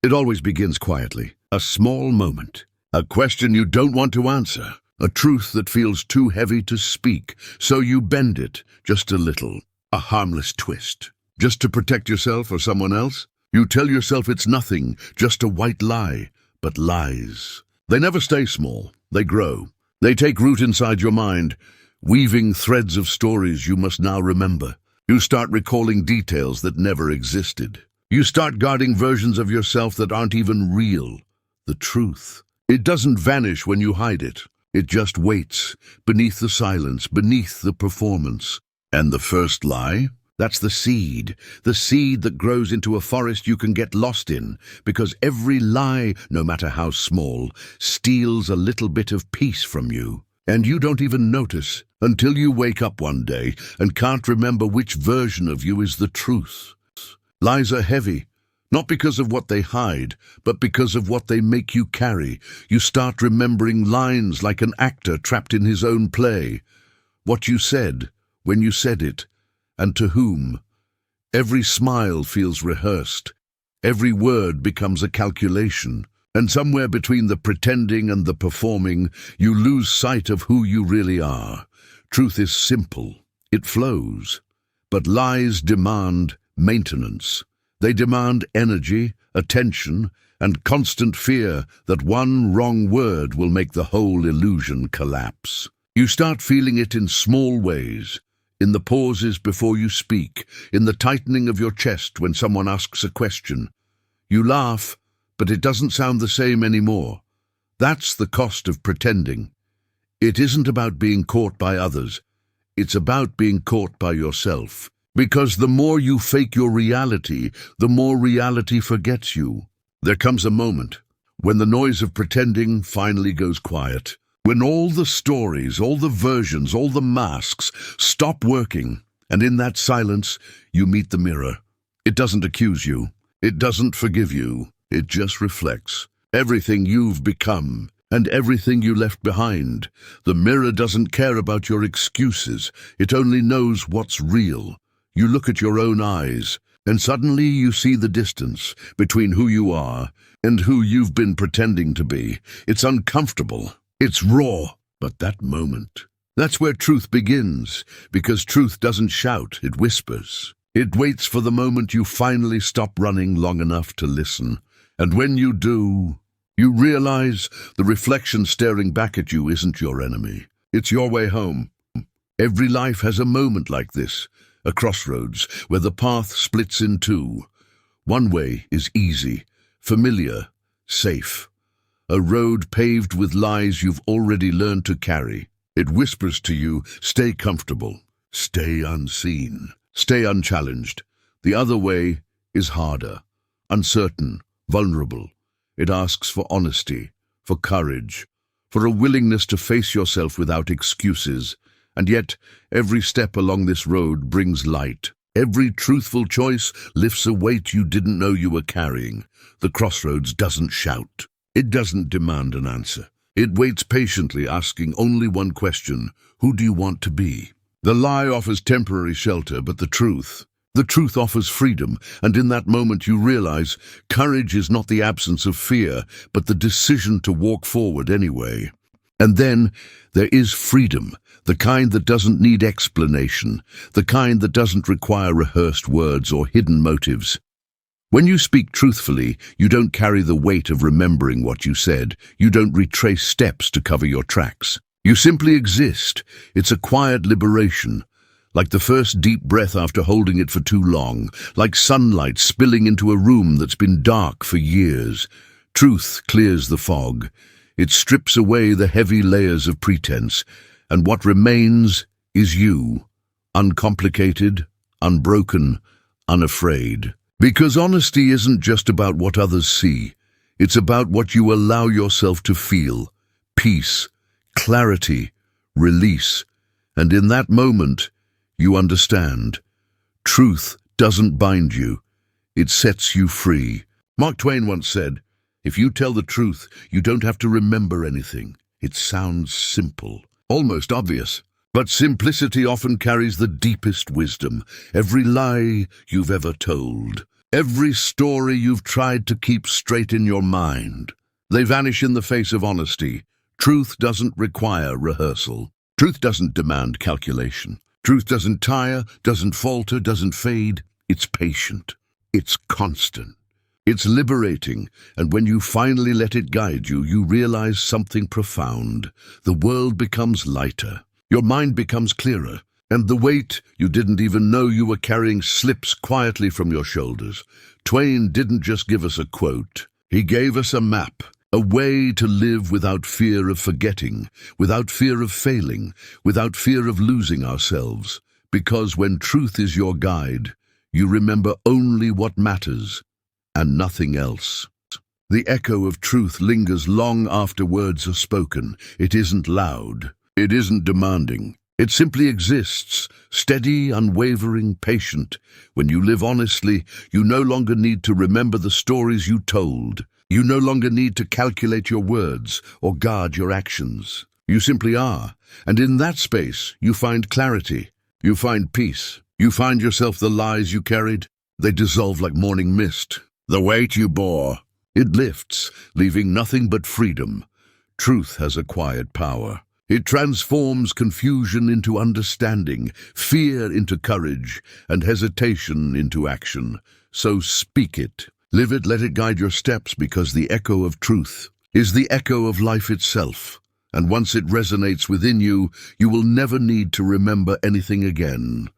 It always begins quietly. A small moment. A question you don't want to answer. A truth that feels too heavy to speak, so you bend it just a little. A harmless twist. Just to protect yourself or someone else? You tell yourself it's nothing, just a white lie. But lies. They never stay small. They grow. They take root inside your mind, weaving threads of stories you must now remember. You start recalling details that never existed. You start guarding versions of yourself that aren't even real. The truth. It doesn't vanish when you hide it. It just waits, beneath the silence, beneath the performance. And the first lie? That's the seed that grows into a forest you can get lost in, because every lie, no matter how small, steals a little bit of peace from you. And you don't even notice until you wake up one day and can't remember which version of you is the truth. Lies are heavy, not because of what they hide, but because of what they make you carry. You start remembering lines like an actor trapped in his own play. What you said, when you said it, and to whom. Every smile feels rehearsed. Every word becomes a calculation. And somewhere between the pretending and the performing, you lose sight of who you really are. Truth is simple. It flows. But lies demand maintenance. They demand energy, attention, and constant fear that one wrong word will make the whole illusion collapse. You start feeling it in small ways. In the pauses before you speak, in the tightening of your chest when someone asks a question. You laugh, but it doesn't sound the same anymore. That's the cost of pretending. It isn't about being caught by others. It's about being caught by yourself. Because the more you fake your reality, the more reality forgets you. There comes a moment when the noise of pretending finally goes quiet. When all the stories, all the versions, all the masks stop working, and in that silence, you meet the mirror. It doesn't accuse you. It doesn't forgive you. It just reflects everything you've become and everything you left behind. The mirror doesn't care about your excuses. It only knows what's real. You look at your own eyes, and suddenly you see the distance between who you are and who you've been pretending to be. It's uncomfortable. It's raw, but that moment, that's where truth begins, because truth doesn't shout, it whispers. It waits for the moment you finally stop running long enough to listen. And when you do, you realize the reflection staring back at you isn't your enemy. It's your way home. Every life has a moment like this, a crossroads where the path splits in two. One way is easy, familiar, safe. A road paved with lies you've already learned to carry. It whispers to you, stay comfortable, stay unseen, stay unchallenged. The other way is harder, uncertain, vulnerable. It asks for honesty, for courage, for a willingness to face yourself without excuses. And yet, every step along this road brings light. Every truthful choice lifts a weight you didn't know you were carrying. The crossroads doesn't shout. It doesn't demand an answer. It waits patiently, asking only one question: who do you want to be? The lie offers temporary shelter, but the truth offers freedom, and in that moment you realize courage is not the absence of fear, but the decision to walk forward anyway. And then there is freedom, the kind that doesn't need explanation, the kind that doesn't require rehearsed words or hidden motives. When you speak truthfully, you don't carry the weight of remembering what you said. You don't retrace steps to cover your tracks. You simply exist. It's a quiet liberation, like the first deep breath after holding it for too long, like sunlight spilling into a room that's been dark for years. Truth clears the fog. It strips away the heavy layers of pretense, and what remains is you, uncomplicated, unbroken, unafraid. Because honesty isn't just about what others see. It's about what you allow yourself to feel. Peace, clarity, release. And in that moment, you understand. Truth doesn't bind you. It sets you free. Mark Twain once said, "If you tell the truth, you don't have to remember anything." It sounds simple, almost obvious. But simplicity often carries the deepest wisdom. Every lie you've ever told, Every story you've tried to keep straight in your mind. They vanish in the face of honesty. Truth doesn't require rehearsal. Truth doesn't demand calculation. Truth doesn't tire, doesn't falter, doesn't fade. It's patient. It's constant. It's liberating, and when you finally let it guide you, you realize something profound. The world becomes lighter. Your mind becomes clearer, and the weight you didn't even know you were carrying slips quietly from your shoulders. Twain didn't just give us a quote. He gave us a map, a way to live without fear of forgetting, without fear of failing, without fear of losing ourselves. Because when truth is your guide, you remember only what matters and nothing else. The echo of truth lingers long after words are spoken. It isn't loud. It isn't demanding. It simply exists, steady, unwavering, patient. When you live honestly, you no longer need to remember the stories you told. You no longer need to calculate your words or guard your actions. You simply are. And in that space, you find clarity. You find peace. You find yourself the lies you carried. They dissolve like morning mist. The weight you bore, it lifts, leaving nothing but freedom. Truth has acquired power. It transforms confusion into understanding, fear into courage, and hesitation into action. So speak it. Live it, let it guide your steps, because the echo of truth is the echo of life itself. And once it resonates within you, you will never need to remember anything again.